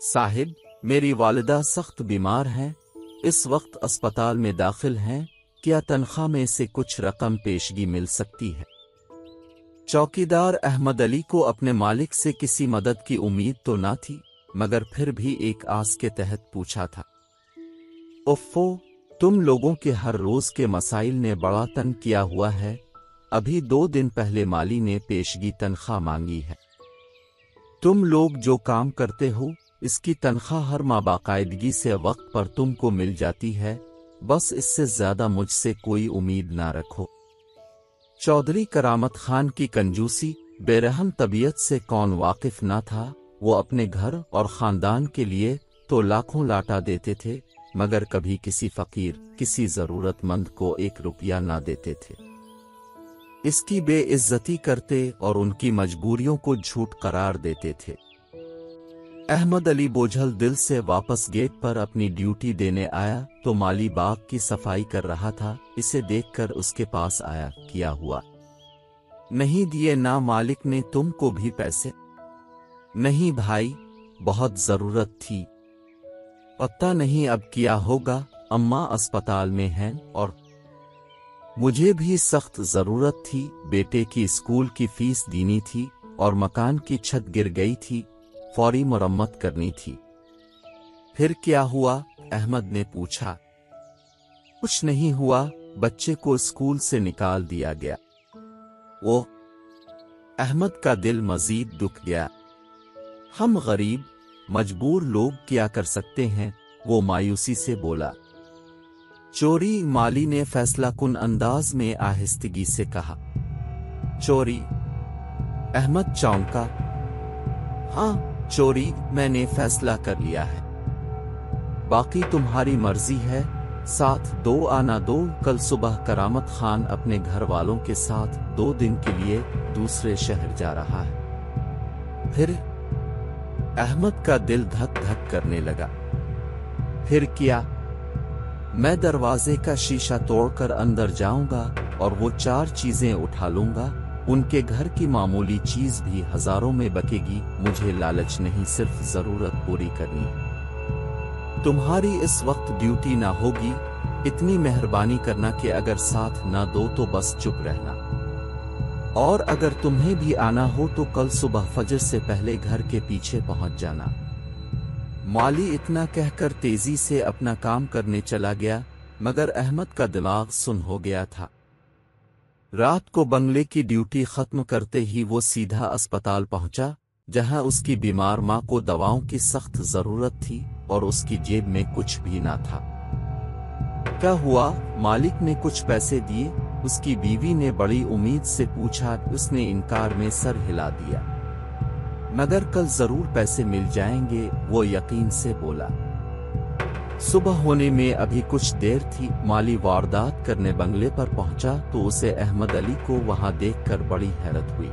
साहिब, मेरी वालिदा सख्त बीमार हैं, इस वक्त अस्पताल में दाखिल हैं, क्या तनख्वाह में से कुछ रकम पेशगी मिल सकती है? चौकीदार अहमद अली को अपने मालिक से किसी मदद की उम्मीद तो ना थी, मगर फिर भी एक आस के तहत पूछा था। उफ़्फ़ो, तुम लोगों के हर रोज के मसाइल ने बड़ा तंग किया हुआ है। अभी 2 दिन पहले माली ने पेशगी तनख्वाह मांगी है। तुम लोग जो काम करते हो इसकी तनख्वाह हर माह बाकायदगी से वक्त पर तुमको मिल जाती है, बस इससे ज्यादा मुझसे कोई उम्मीद ना रखो। चौधरी करामत खान की कंजूसी, बेरहम तबीयत से कौन वाकिफ ना था। वो अपने घर और खानदान के लिए तो लाखों लाटा देते थे, मगर कभी किसी फकीर, किसी जरूरतमंद को 1 रुपया ना देते थे। इसकी बेइज्जती करते और उनकी मजबूरियों को झूठ करार देते थे। अहमद अली बोझल दिल से वापस गेट पर अपनी ड्यूटी देने आया तो माली बाग की सफाई कर रहा था। इसे देखकर उसके पास आया। क्या हुआ? नहीं दिए ना मालिक ने तुमको भी पैसे? नहीं भाई, बहुत जरूरत थी। पता नहीं अब क्या होगा, अम्मा अस्पताल में हैं और मुझे भी सख्त जरूरत थी। बेटे की स्कूल की फीस देनी थी और मकान की छत गिर गई थी, फौरी मरम्मत करनी थी। फिर क्या हुआ? अहमद ने पूछा। कुछ नहीं हुआ, बच्चे को स्कूल से निकाल दिया गया। वो अहमद का दिल मजीद दुख गया। हम गरीब मजबूर लोग क्या कर सकते हैं, वो मायूसी से बोला। चोरी, माली ने फैसला कुन अंदाज में आहिस्तगी से कहा। चोरी? अहमद चौंका। हाँ चोरी, मैंने फैसला कर लिया है। बाकी तुम्हारी मर्जी है। साथ दो आना दो। कल सुबह करामत खान अपने घर वालों के साथ 2 दिन के लिए दूसरे शहर जा रहा है। फिर? अहमद का दिल धक धक करने लगा। फिर क्या? मैं दरवाजे का शीशा तोड़कर अंदर जाऊंगा और वो 4 चीजें उठा लूंगा। उनके घर की मामूली चीज भी हजारों में बकेगी। मुझे लालच नहीं, सिर्फ जरूरत पूरी करनी है। तुम्हारी इस वक्त ड्यूटी ना होगी। इतनी मेहरबानी करना कि अगर साथ ना दो तो बस चुप रहना, और अगर तुम्हें भी आना हो तो कल सुबह फजर से पहले घर के पीछे पहुंच जाना। माली इतना कहकर तेजी से अपना काम करने चला गया, मगर अहमद का दिमाग सुन हो गया था। रात को बंगले की ड्यूटी खत्म करते ही वो सीधा अस्पताल पहुंचा, जहां उसकी बीमार मां को दवाओं की सख्त जरूरत थी और उसकी जेब में कुछ भी ना था। क्या हुआ? मालिक ने कुछ पैसे दिए? उसकी बीवी ने बड़ी उम्मीद से पूछा। उसने इनकार में सर हिला दिया। मगर कल जरूर पैसे मिल जाएंगे, वो यकीन से बोला। सुबह होने में अभी कुछ देर थी। माली वारदात करने बंगले पर पहुंचा तो उसे अहमद अली को वहां देखकर बड़ी हैरत हुई।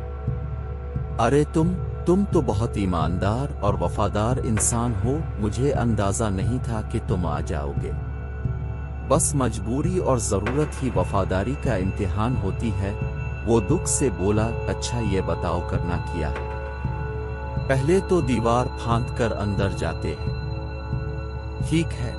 अरे तुम तो बहुत ईमानदार और वफादार इंसान हो। मुझे अंदाजा नहीं था कि तुम आ जाओगे। बस मजबूरी और जरूरत ही वफादारी का इम्तिहान होती है। वो दुख से बोला। अच्छा ये बताओ करना क्या है? पहले तो दीवार फांद कर अंदर जाते हैं। ठीक है।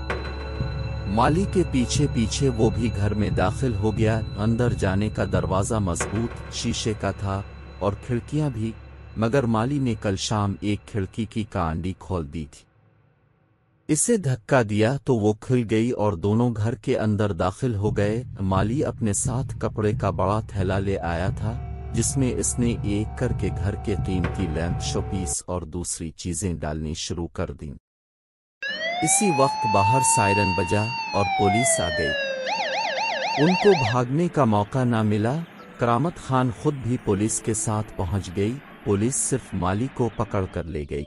माली के पीछे पीछे वो भी घर में दाखिल हो गया। अंदर जाने का दरवाजा मजबूत शीशे का था और खिड़कियां भी, मगर माली ने कल शाम एक खिड़की की कांडी खोल दी थी। इसे धक्का दिया तो वो खुल गई और दोनों घर के अंदर दाखिल हो गए। माली अपने साथ कपड़े का बड़ा थैला ले आया था, जिसमें इसने एक करके घर के कीमती लैंप, शोपीस और दूसरी चीजें डालनी शुरू कर दी। इसी वक्त बाहर सायरन बजा और पुलिस आ गई। उनको भागने का मौका ना मिला। करामत खान खुद भी पुलिस के साथ पहुंच गई। पुलिस सिर्फ माली को पकड़ कर ले गई।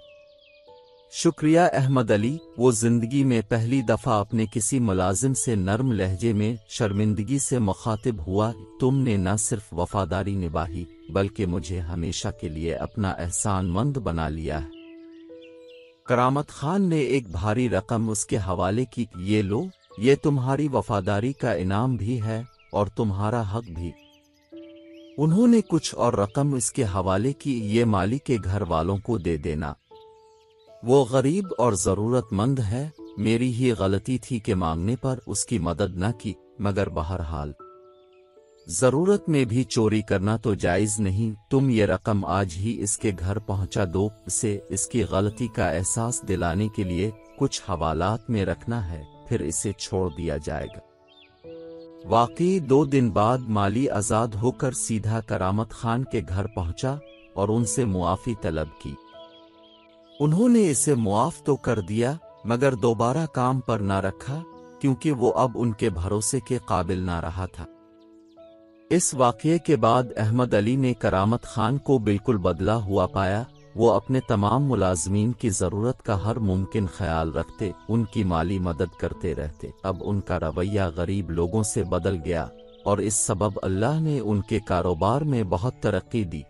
शुक्रिया अहमद अली। वो जिंदगी में पहली दफा अपने किसी मुलाजिम से नर्म लहजे में शर्मिंदगी से मुखातिब हुआ। तुमने न सिर्फ वफादारी निभाई बल्कि मुझे हमेशा के लिए अपना एहसानमंद बना लिया है। करामत खान ने एक भारी रकम उसके हवाले की। ये लो, ये तुम्हारी वफादारी का इनाम भी है और तुम्हारा हक भी। उन्होंने कुछ और रकम इसके हवाले की। ये माली के घर वालों को दे देना। وہ غریب اور ضرورت مند ہے، میری ہی غلطی تھی کہ مانگنے پر اس کی مدد نہ کی، مگر بہرحال ضرورت میں بھی چوری کرنا تو جائز نہیں۔ تم یہ رقم آج ہی اس کے گھر پہنچا دو، اسے اس کی غلطی کا احساس دلانے کے لیے کچھ حوالات میں رکھنا ہے، پھر اسے چھوڑ دیا جائے گا۔ واقعی 2 دن بعد مالی آزاد ہو کر سیدھا کرامت خان کے گھر پہنچا اور ان سے معافی طلب کی۔ انہوں نے اسے معاف تو کر دیا، مگر دوبارہ کام پر نہ رکھا، کیونکہ وہ اب ان کے بھروسے کے قابل نہ رہا تھا۔ اس واقعے کے بعد احمد علی نے کرامت خان کو بالکل بدلا ہوا پایا۔ وہ اپنے تمام ملازمین کی ضرورت کا ہر ممکن خیال رکھتے، ان کی مالی مدد کرتے رہتے۔ اب ان کا رویہ غریب لوگوں سے بدل گیا، اور اس سبب اللہ نے ان کے کاروبار میں بہت ترقی دی۔